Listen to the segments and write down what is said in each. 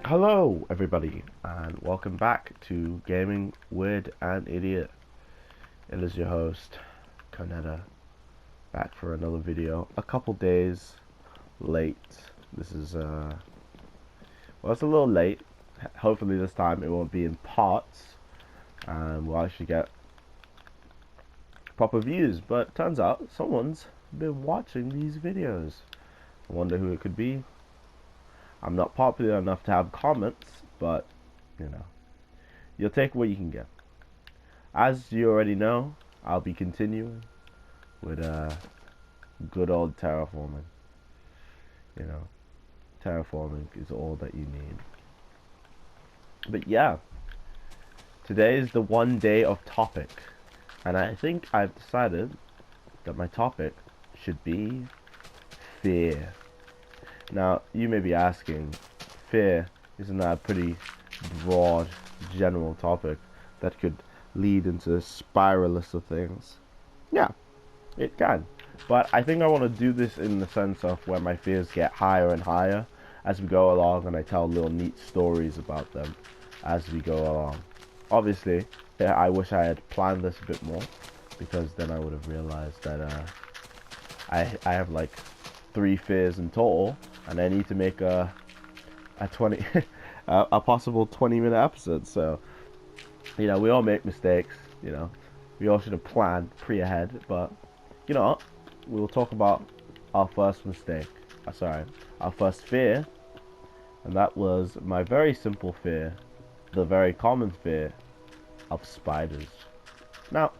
Hello, everybody, and welcome back to Gaming Weird and Idiot. It is your host, Koneta, back for another video. A couple days late. This is, well, it's a little late. Hopefully, this time it won't be in parts, and we'll actually get proper views. But turns out someone's been watching these videos. I wonder who it could be. I'm not popular enough to have comments, but you know, you'll take what you can get. As you already know, I'll be continuing with good old terraforming. You know, terraforming is all that you need. But yeah, today is the one day of topic, and I think I've decided that my topic should be fear. Now, you may be asking, fear, isn't that a pretty broad, general topic that could lead into a spiralist of things? Yeah, it can. But I think I want to do this in the sense of where my fears get higher and higher as we go along, and I tell little neat stories about them as we go along. Obviously, yeah, I wish I had planned this a bit more, because then I would have realized that I have like 3 fears in total, and I need to make a 20 a possible 20-minute episode. So you know, we all make mistakes. You know, we all should have planned ahead. But you know, we'll talk about our first mistake. Sorry, our first fear, and that was my very simple fear, the very common fear of spiders. Now,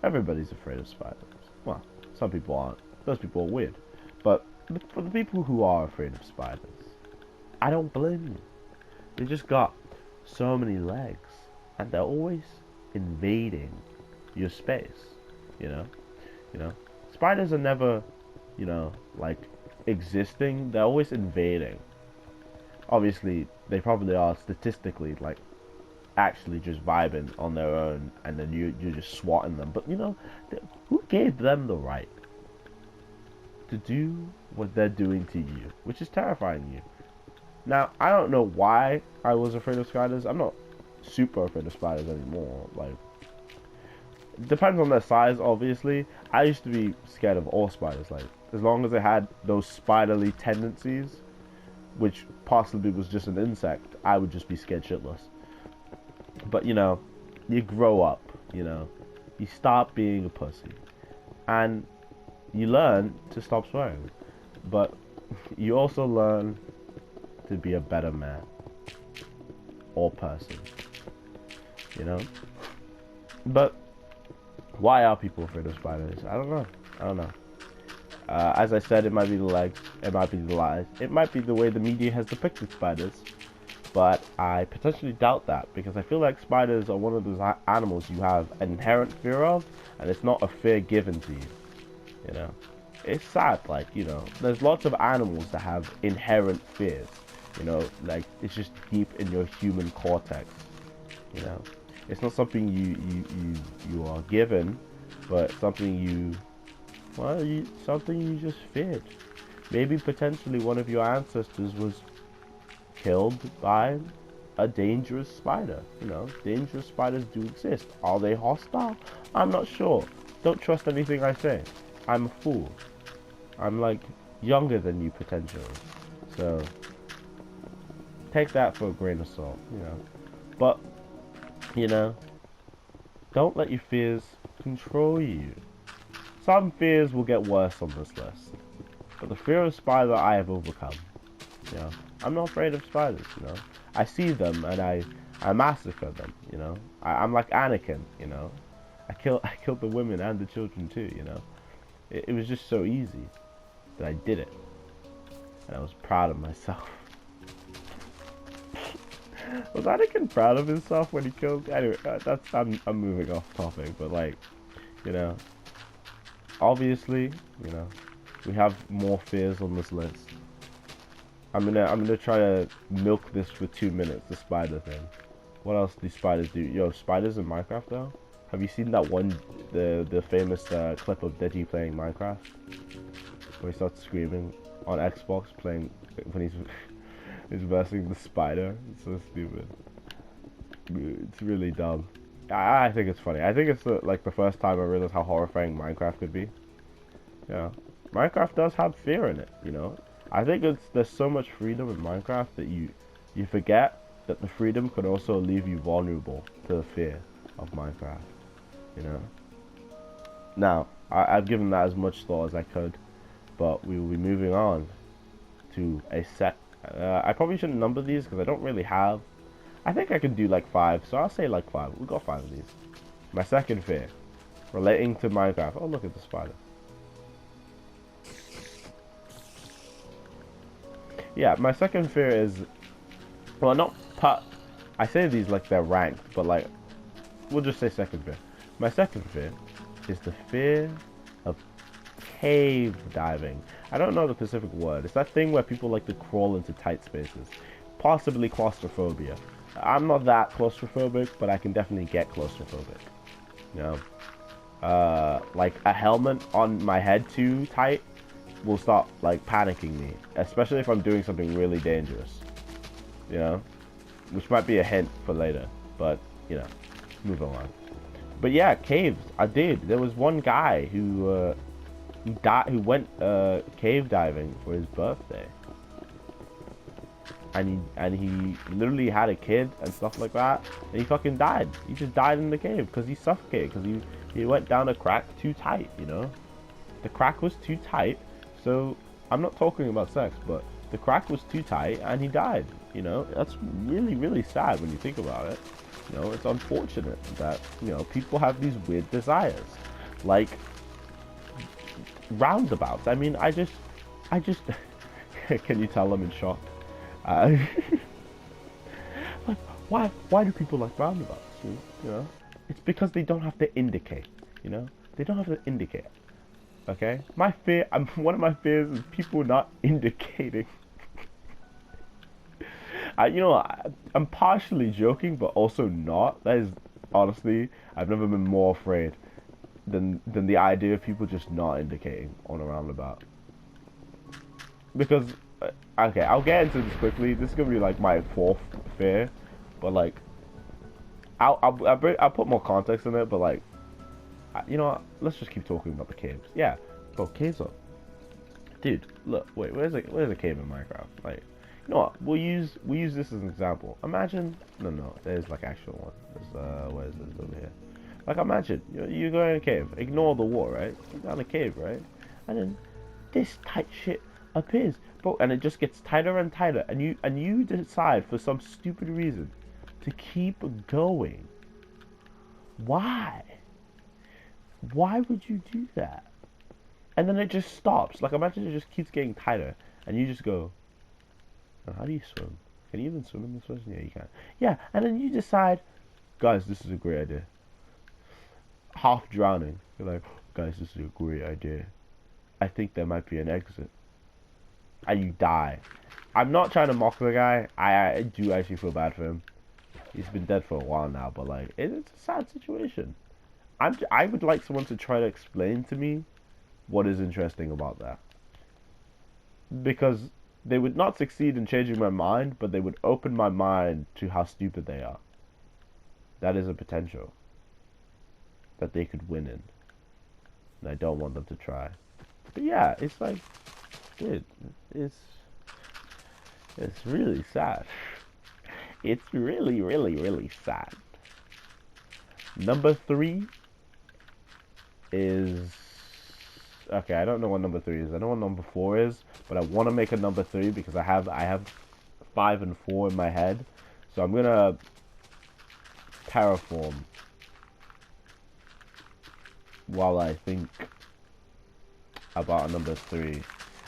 everybody's afraid of spiders. Well, some people aren't. Those people are weird. But for the people who are afraid of spiders, I don't blame you. They just got so many legs, and they're always invading your space. You know, spiders are never, like existing. They're always invading. Obviously, they probably are statistically like actually just vibing on their own, and then you're just swatting them. But you know, who gave them the right to do what they're doing to you, which is terrifying you? Now, I don't know why I was afraid of spiders. I'm not super afraid of spiders anymore. Like, it depends on their size, obviously. I used to be scared of all spiders. Like, as long as they had those spiderly tendencies, which possibly was just an insect, I would just be scared shitless. But, you know, you grow up, you know. You stop being a pussy. And you learn to stop swearing. But you also learn to be a better man or person, you know. But why are people afraid of spiders? I don't know. As I said, it might be the legs, it might be the lies, it might be the way the media has depicted spiders, but I potentially doubt that, because I feel like spiders are one of those animals you have an inherent fear of, and it's not a fear given to you. You know, it's sad. Like, you know, there's lots of animals that have inherent fears. You know, like, it's just deep in your human cortex. You know, it's not something you are given, but something something you just feared. Maybe potentially one of your ancestors was killed by a dangerous spider. You know, dangerous spiders do exist. Are they hostile? I'm not sure. Don't trust anything I say. I'm a fool. I'm like younger than you potentially. So take that for a grain of salt, you know. But, you know, don't let your fears control you. Some fears will get worse on this list, but the fear of spider I have overcome. You know, I'm not afraid of spiders. You know, I see them and I massacre them. You know, I'm like Anakin. You know, I killed the women and the children too. You know, it was just so easy that I did it, and I was proud of myself. Was Anakin proud of himself when he killed? Anyway, I'm moving off topic, but like, you know, obviously, you know, we have more fears on this list. I'm gonna try to milk this for 2 minutes. The spider thing. What else do spiders do? Yo, spiders in Minecraft though. Have you seen that one, the famous clip of Deji playing Minecraft, where he starts screaming on Xbox playing when he's is versing the spider. It's so stupid. It's really dumb. I think it's funny. I think it's like the first time I realized how horrifying Minecraft could be. Yeah, Minecraft does have fear in it. You know, I think there's so much freedom in Minecraft that you forget that the freedom could also leave you vulnerable to the fear of Minecraft. You know. Now I've given that as much thought as I could, but we will be moving on to a set. I probably shouldn't number these because I don't really have. I think I can do like 5, so I'll say like 5. We got 5 of these. My second fear, relating to Minecraft. Oh, look at the spider. Yeah, my second fear is, well, not part. I say these like they're ranked, but like, we'll just say second fear. My second fear is the fear of cave diving. I don't know the specific word. It's that thing where people like to crawl into tight spaces. Possibly claustrophobia. I'm not that claustrophobic, but I can definitely get claustrophobic. You know? Like a helmet on my head too tight will start like panicking me. Especially if I'm doing something really dangerous. You know? Which might be a hint for later. But, you know, move on. But yeah, caves. I did. There was one guy who went cave diving for his birthday. And he literally had a kid and stuff like that, and he fucking died. He just died in the cave because he suffocated, because he went down a crack too tight, you know? The crack was too tight, so I'm not talking about sex, but the crack was too tight and he died, you know? That's really, really sad when you think about it. You know, it's unfortunate that, you know, people have these weird desires. Like roundabouts. I mean, I just can you tell I'm in shock? Like, why do people like roundabouts? You know, it's because they don't have to indicate. You know, they don't have to indicate. Okay, my fear. One of my fears is people not indicating. I'm partially joking, but also not. That is honestly, I've never been more afraid than the idea of people just not indicating on a roundabout. Because okay, I'll get into this quickly. This is gonna be like my 4th fear, but like, I'll put more context in it. But like, you know what? Let's just keep talking about the caves. Yeah, bro, caves are. Dude, look, wait, where's a cave in Minecraft? Like, you know what? We use this as an example. Imagine, no, there's like actual one. There's where is this over here? Like, imagine you go in a cave. Ignore the wall, right? You're down a cave, right? And then this tight shit appears, bro, and it just gets tighter and tighter, and you decide for some stupid reason to keep going. Why would you do that? And then it just stops. Like, imagine it just keeps getting tighter, and you just go, oh, how do you swim? Can you even swim in this person? Yeah, you can. Yeah, and then you decide, guys, this is a great idea. Half drowning, you're like, guys, this is a great idea. I think there might be an exit. And you die. I'm not trying to mock the guy. I do actually feel bad for him. He's been dead for a while now, but like, it's a sad situation. I would like someone to try to explain to me what is interesting about that. Because they would not succeed in changing my mind, but they would open my mind to how stupid they are. That is a potential that they could win in. And I don't want them to try. But yeah, it's like, dude, it's really sad. It's really, really, really sad. Number 3 is, okay, I don't know what number 3 is. I know what number 4 is, but I want to make a number 3 because I have 5 and 4 in my head. So I'm gonna terraform while I think about number 3.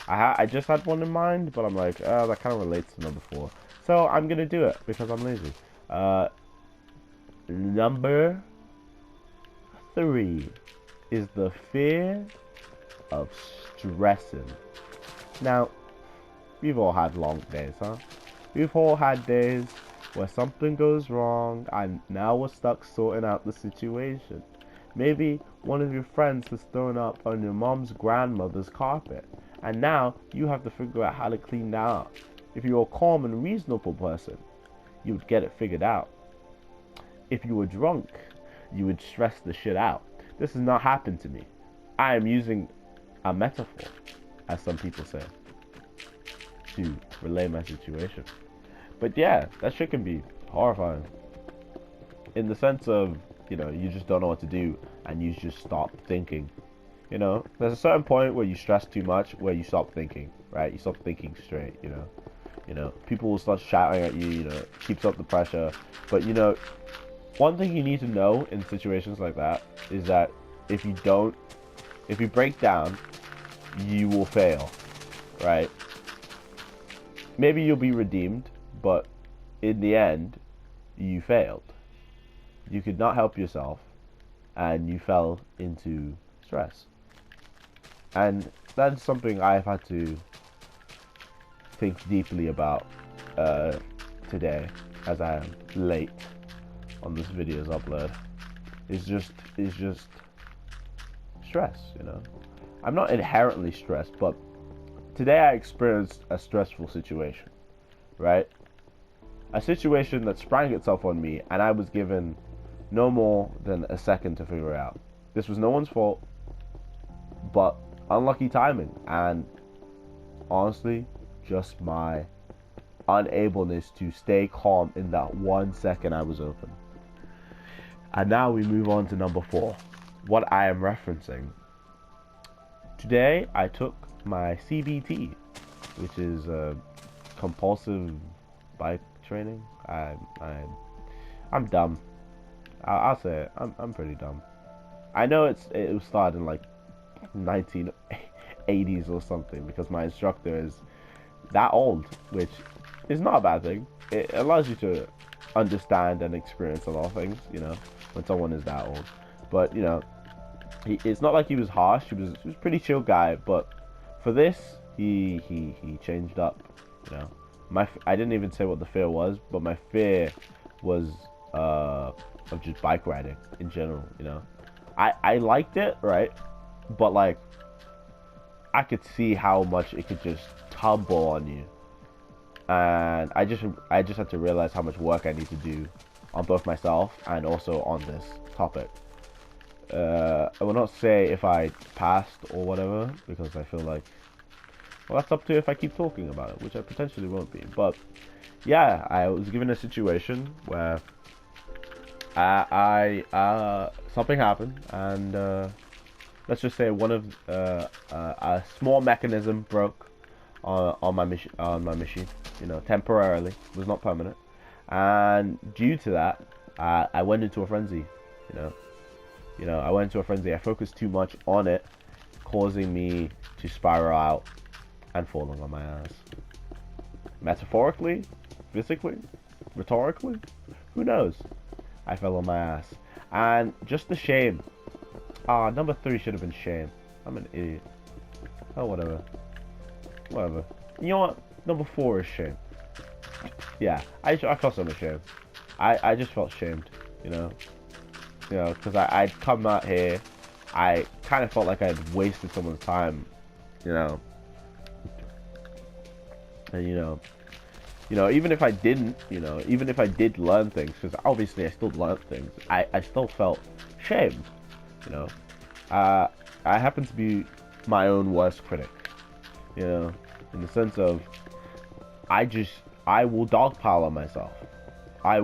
I just had one in mind, but I'm like, that kind of relates to number 4. So I'm gonna do it because I'm lazy. Number 3 is the fear of stressing. Now, we've all had long days, huh? We've all had days where something goes wrong and now we're stuck sorting out the situation. Maybe one of your friends has thrown up on your mom's grandmother's carpet and now you have to figure out how to clean that up. If you were a calm and reasonable person, you would get it figured out. If you were drunk, you would stress the shit out. This has not happened to me. I am using a metaphor, as some people say, to relay my situation. But yeah, that shit can be horrifying. In the sense of, you just don't know what to do and you just stop thinking. There's a certain point where you stress too much, where you stop thinking, right? You stop thinking straight, People will start shouting at you, it keeps up the pressure. But, one thing you need to know in situations like that is that if you break down, you will fail, right? Maybe you'll be redeemed, but in the end, you failed. You could not help yourself, and you fell into stress. And that's something I've had to think deeply about today, as I am late on this video's upload. It's just stress, I'm not inherently stressed, but today I experienced a stressful situation, right? A situation that sprang itself on me, and I was given no more than a second to figure it out. This was no one's fault, but unlucky timing, and honestly, just my unableness to stay calm in that 1 second I was open. And now we move on to number 4, what I am referencing. Today I took my CBT, which is compulsive bike training. I'm dumb. I'll say it. I'm pretty dumb. I know it was started in like 1980s or something, because my instructor is that old, which is not a bad thing. It allows you to understand and experience a lot of things, when someone is that old. But it's not like he was harsh. He was a pretty chill guy. But for this, he changed up. I didn't even say what the fear was, but my fear was of just bike riding in general. I liked it, right? But like, I could see how much it could just tumble on you, and I just had to realize how much work I need to do on both myself and also on this topic. I will not say if I passed or whatever, because I feel like, well, that's up to if I keep talking about it, which I potentially won't be. But yeah, I was given a situation where something happened, and let's just say one of a small mechanism broke on my machine. Temporarily. It was not permanent, and due to that, I went into a frenzy. I went into a frenzy. I focused too much on it, causing me to spiral out and falling on my ass. Metaphorically, physically, rhetorically, who knows? I fell on my ass. And just the shame. Number 3 should have been shame. I'm an idiot. Oh, whatever. Whatever. You know what? Number 4 is shame. Yeah, I felt so much shame. I just felt shamed, because I'd come out here, I kind of felt like I'd wasted someone's time, and even if I didn't, even if I did learn things, because obviously I still learned things, I still felt shamed, I happen to be my own worst critic, in the sense of, I will dogpile on myself. I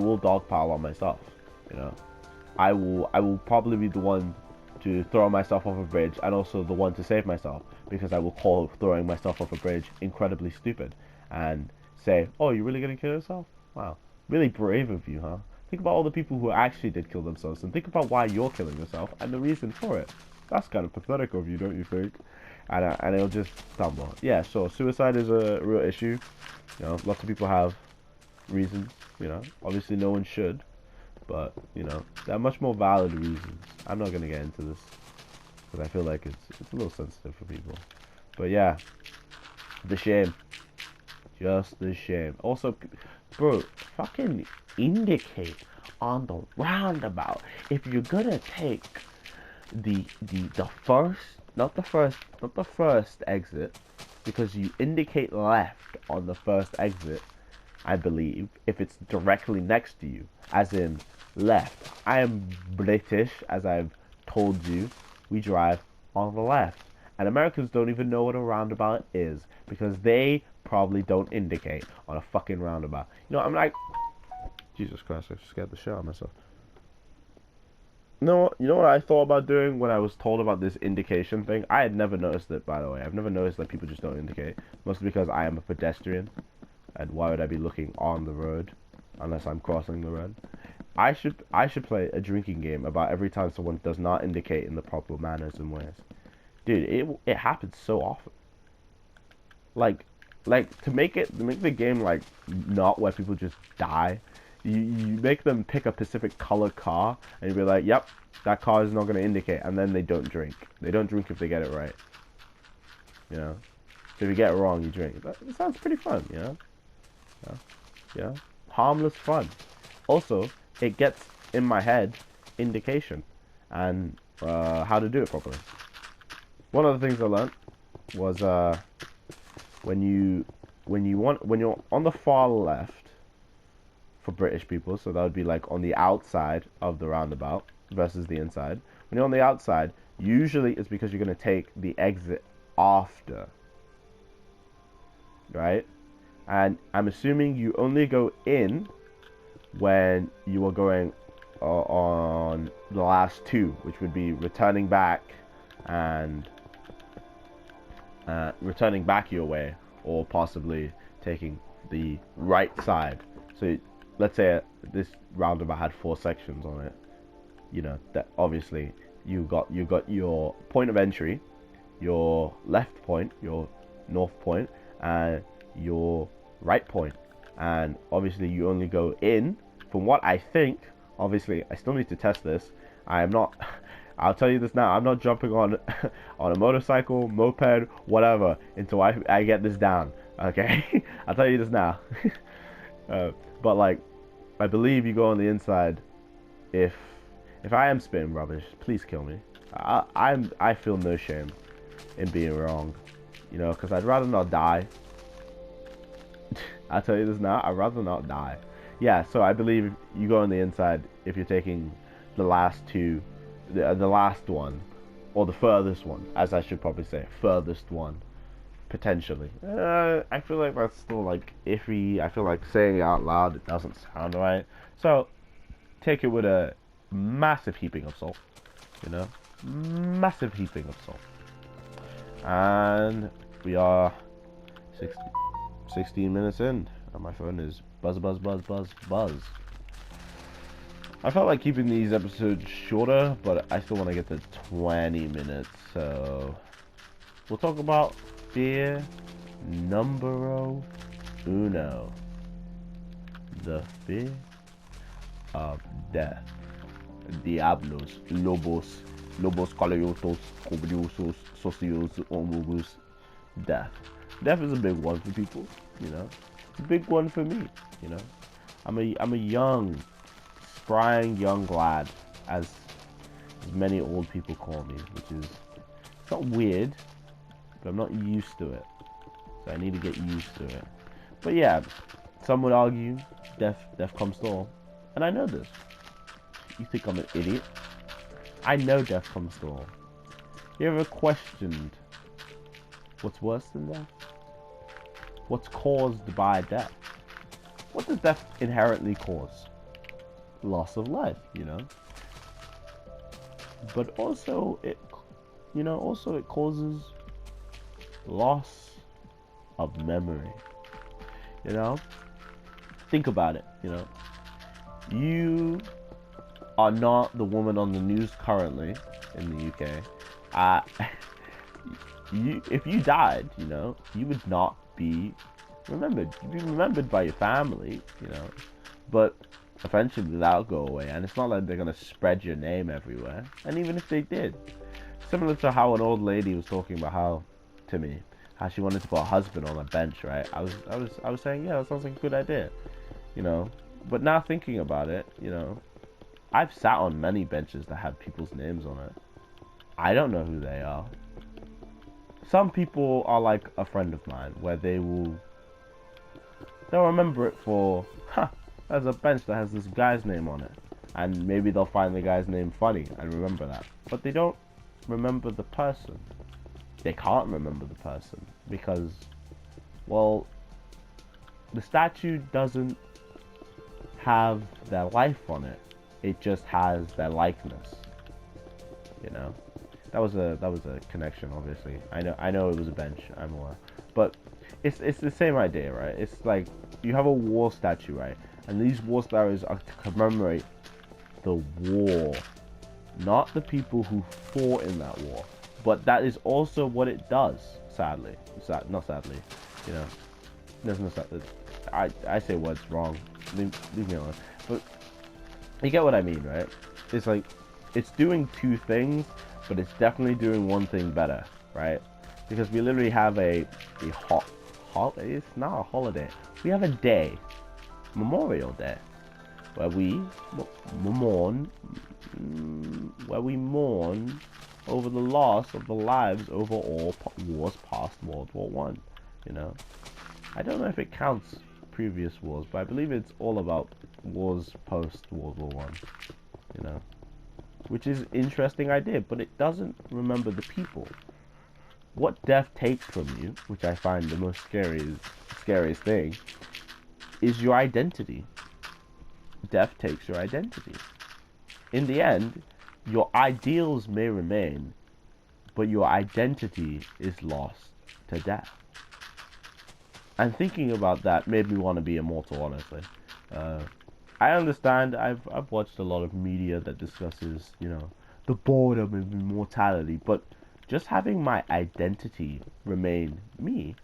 will probably be the one to throw myself off a bridge, and also the one to save myself, because I will call throwing myself off a bridge incredibly stupid, and say, oh, you're really gonna kill yourself? Wow, really brave of you, huh? Think about all the people who actually did kill themselves, and think about why you're killing yourself, and the reason for it. That's kind of pathetic of you, don't you think? And it'll just stumble. Yeah, sure, suicide is a real issue. Lots of people have reasons, obviously no one should, but, there are much more valid reasons. I'm not gonna get into this, because I feel like it's a little sensitive for people. But yeah, the shame. Just the shame. Also, bro, fucking indicate on the roundabout if you're gonna take the first, not the first exit, because you indicate left on the first exit, I believe, if it's directly next to you, as in left. I am British, as I've told you. We drive on the left. And Americans don't even know what a roundabout is because they probably don't indicate on a fucking roundabout. You know, I'm like, Jesus Christ, I scared the shit out of myself. You know what I thought about doing when I was told about this indication thing? I had never noticed it, by the way. I've never noticed that people just don't indicate. Mostly because I am a pedestrian. And why would I be looking on the road unless I'm crossing the road? I should play a drinking game about every time someone does not indicate in the proper manners and ways. Dude, it happens so often. Like to make the game like not where people just die. You make them pick a specific color car, and you be like, yep, that car is not going to indicate, and then they don't drink. They don't drink if they get it right. You know? So if you get it wrong, you drink. It sounds pretty fun, you know? Yeah. Harmless fun. Also, it gets in my head indication and how to do it properly. One of the things I learned was when you're on the far left, for British people, so that would be like on the outside of the roundabout versus the inside. When you're on the outside, usually it's because you're going to take the exit after, right? And I'm assuming you only go in when you are going on the last two, which would be returning back and returning back your way, or possibly taking the right side. So let's say this roundabout had 4 sections on it. You know, that obviously you got your point of entry, your left point, your north point, and your right point. And obviously you only go in, from what I think, obviously I still need to test this. I am not I'll tell you this now, I'm not jumping on a motorcycle, moped, whatever until I get this down. Okay? I'll tell you this now. But like, I believe you go on the inside. If I am spitting rubbish, please kill me. I feel no shame in being wrong, you know, because I'd rather not die. I'll tell you this now, I'd rather not die. Yeah, so I believe you go on the inside if you're taking the last two, the last one, or the furthest one, as I should probably say, furthest one. Potentially. I feel like that's still like iffy. I feel like saying it out loud, it doesn't sound right. So take it with a massive heaping of salt. You know? Massive heaping of salt. And we are 16 minutes in. And my phone is buzz. I felt like keeping these episodes shorter, but I still want to get to 20 minutes. So we'll talk about fear numero uno. The fear of death. Diablos, lobos, coyotes, cobriosos, socios, omugus. Death. Death is a big one for people, you know. It's a big one for me, you know. I'm a young, sprying young lad, as many old people call me, which is, it's not weird, but I'm not used to it. So I need to get used to it. But yeah, some would argue death comes to all. And I know this. You think I'm an idiot? I know death comes to all. You ever questioned what's worse than death? What's caused by death? What does death inherently cause? Loss of life, you know? But also it causes loss of memory. You know? Think about it, you know? You are not the woman on the news currently in the UK. If you died, you know, you would not be remembered. You'd be remembered by your family, you know. But eventually that'll go away, and it's not like they're gonna spread your name everywhere. And even if they did, similar to how an old lady was talking about how she wanted to put a husband on a bench, right? I was saying, yeah, that sounds like a good idea, you know. But now thinking about it, you know, I've sat on many benches that have people's names on it. I don't know who they are. some people are like a friend of mine, where they'll remember it for, there's a bench that has this guy's name on it, and maybe they'll find the guy's name funny and remember that, but they don't remember the person. They can't remember the person because, well, the statue doesn't have their life on it. It just has their likeness. You know, that was a connection. Obviously, I know it was a bench. I'm aware, but it's the same idea, right? It's like you have a war statue, right? And these war statues are to commemorate the war, not the people who fought in that war. But that is also what it does. Sadly, not sadly. You know, there's no sad. I say words wrong. Leave me alone. But you get what I mean, right? It's like it's doing two things, but it's definitely doing one thing better, right? Because we literally have a it's not a holiday. We have a day, Memorial Day, where we mourn over the loss of the lives over all wars past World War One. You know, I don't know if it counts previous wars, but I believe it's all about wars post World War One. You know, which is an interesting idea, but it doesn't remember the people. What death takes from you, which I find the most scariest thing, is your identity. Death takes your identity. In the end, your ideals may remain, but your identity is lost to death. And thinking about that made me want to be immortal, honestly. I understand, I've watched a lot of media that discusses, you know, the boredom of immortality, but just having my identity remain me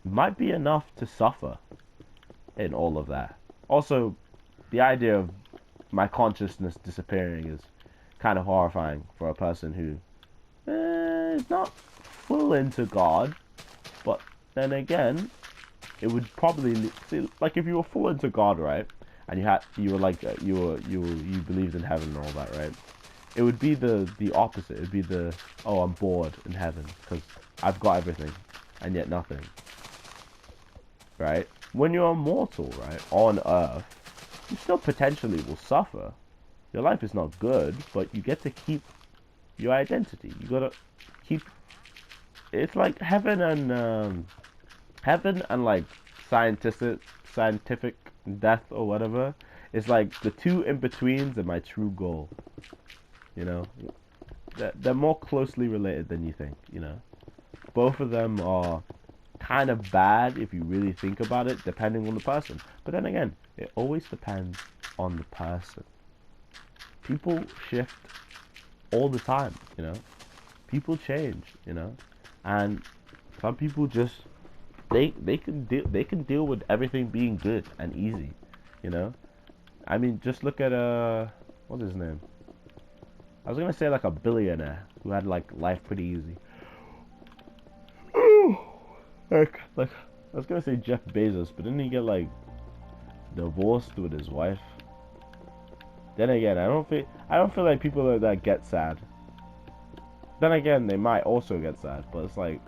might be enough to suffer in all of that. Also, the idea of my consciousness disappearing is kind of horrifying for a person who is not full into God, but then again, it would probably see, like if you were full into God, right, and you believed in heaven and all that, right? It would be the opposite. It would be oh, I'm bored in heaven because I've got everything and yet nothing, right? When you're immortal, right, on Earth, you still potentially will suffer. Your life is not good, but you get to keep your identity. You gotta keep. It's like heaven and like scientific death or whatever. It's like the two in betweens are my true goal. You know, they're more closely related than you think. You know, both of them are kind of bad if you really think about it, depending on the person. But then again, it always depends on the person. People shift all the time, you know. People change, you know, and some people just they can deal with everything being good and easy, you know. I mean, just look at what's his name? I was gonna say like a billionaire who had like life pretty easy. Like I was gonna say Jeff Bezos, but didn't he get like divorced with his wife? Then again, I don't feel like people like that get sad. Then again, they might also get sad, but it's like,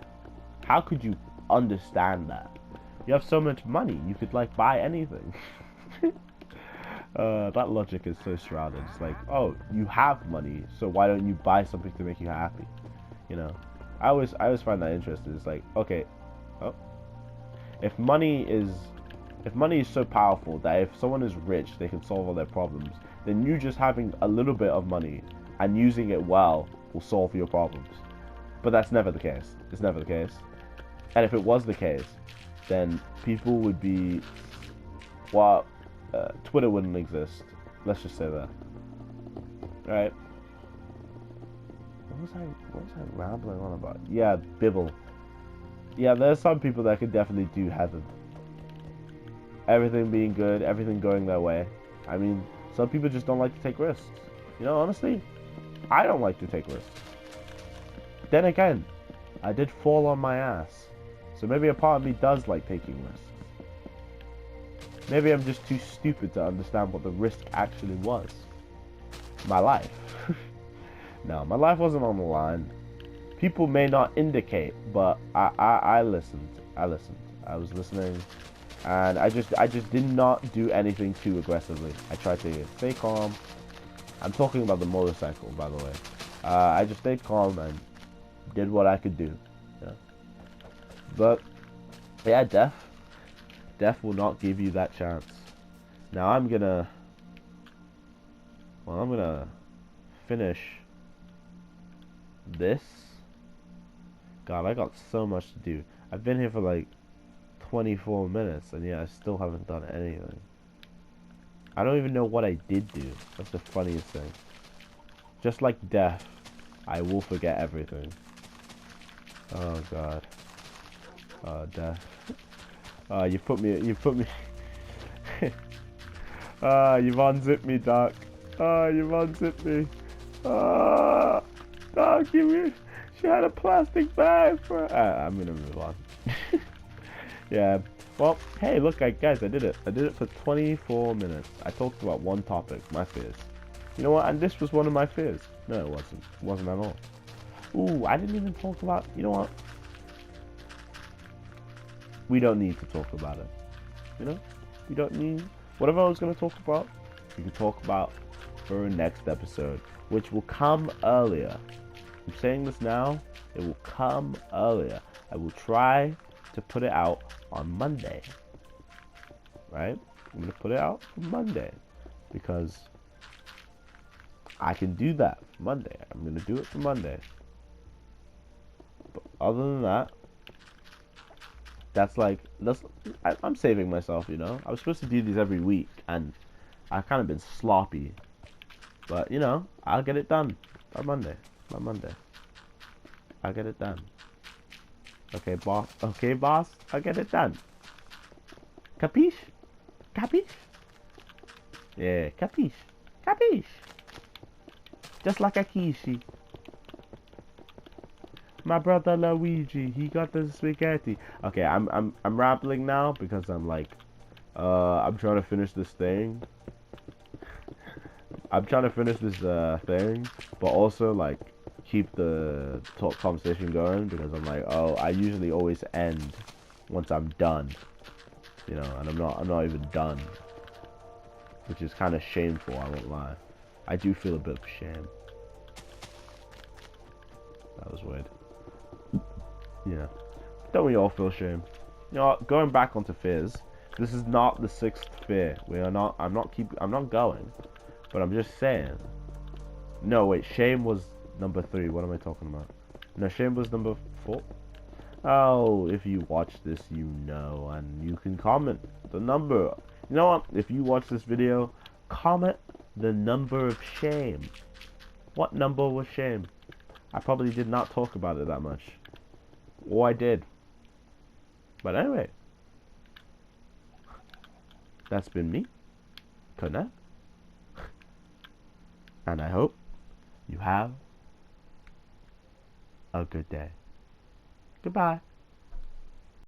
how could you understand that? You have so much money, you could like buy anything. That logic is so shrouded. It's like, oh, you have money, so why don't you buy something to make you happy? You know, I always find that interesting. It's like, okay, if money is so powerful that if someone is rich, they can solve all their problems, then you just having a little bit of money and using it well will solve your problems. But that's never the case. It's never the case. And if it was the case, then people would be, well, Twitter wouldn't exist. Let's just say that. Right? What was I rambling on about? Yeah, Bibble. Yeah, there's some people that could definitely do heaven. Everything being good, everything going their way. I mean, some people just don't like to take risks. You know, honestly, I don't like to take risks. Then again, I did fall on my ass. So maybe a part of me does like taking risks. Maybe I'm just too stupid to understand what the risk actually was. My life. No, my life wasn't on the line. people may not indicate, but I listened. I listened. I was listening, and I just did not do anything too aggressively. I tried to stay calm. I'm talking about the motorcycle, by the way. I just stayed calm and did what I could do. Yeah. But yeah, death will not give you that chance. Now I'm gonna finish this. God, I got so much to do. I've been here for like 24 minutes and yet I still haven't done anything. I don't even know what I did do. That's the funniest thing. Just like death, I will forget everything. Oh God. Oh, death. You put me you've unzipped me, Doc. You've unzipped me. Doc, she had a plastic bag for I'm gonna move on. Yeah. Well, hey, look, guys, I did it. I did it for 24 minutes. I talked about one topic, my fears. You know what? And this was one of my fears. No, it wasn't. It wasn't at all. Ooh, I didn't even talk about, you know what? We don't need to talk about it. You know? We don't need, whatever I was going to talk about, we can talk about for a next episode, which will come earlier. I'm saying this now, it will come earlier. I will try to put it out on Monday. Right? I'm going to put it out for Monday because I can do that for Monday. I'm going to do it for Monday. But other than that, I'm saving myself, you know. I was supposed to do these every week and I've kind of been sloppy. But, you know, I'll get it done by Monday. By Monday. I'll get it done. Okay, boss. Okay, boss. I'll get it done. Capiche? Capiche? Yeah, capiche. Capiche? Just like a Kishi. My brother Luigi, he got the spaghetti. Okay, I'm rambling now because I'm like, I'm trying to finish this thing. I'm trying to finish this thing, but also like keep the conversation going because I'm like, oh, I usually always end once I'm done, you know, and I'm not even done, which is kind of shameful. I won't lie. I do feel a bit of shame. That was weird. Yeah. Don't we all feel shame? You know what? Going back onto fears. This is not the 6th fear. I'm not going. But I'm just saying. No, wait. Shame was number 3. What am I talking about? No, shame was number 4. Oh, if you watch this, you know, and you can comment the number. You know what? If you watch this video, comment the number of shame. What number was shame? I probably did not talk about it that much. Or I did. But anyway. That's been me. Connect. And I hope you have a good day. Goodbye.